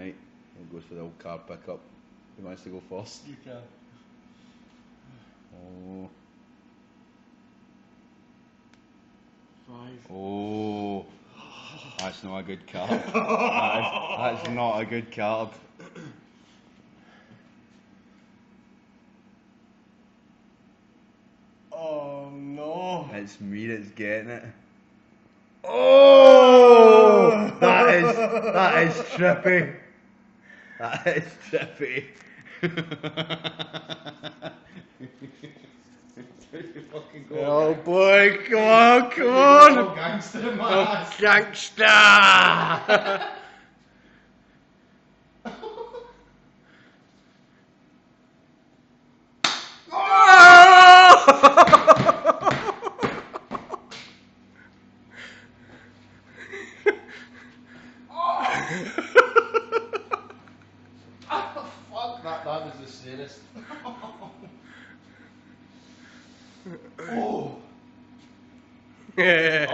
Right, we'll go for the old card pickup. Who wants to go first? You can. Oh. 5. Oh. That's not a good card. That's not a good card. Oh no. It's me that's getting it. Oh! That is trippy. That is trippy. Fucking go. Oh boy, come on, come on! Oh, gangster in my Oh, ass. gangster! Fuck, that was the saddest. Oh! Yeah.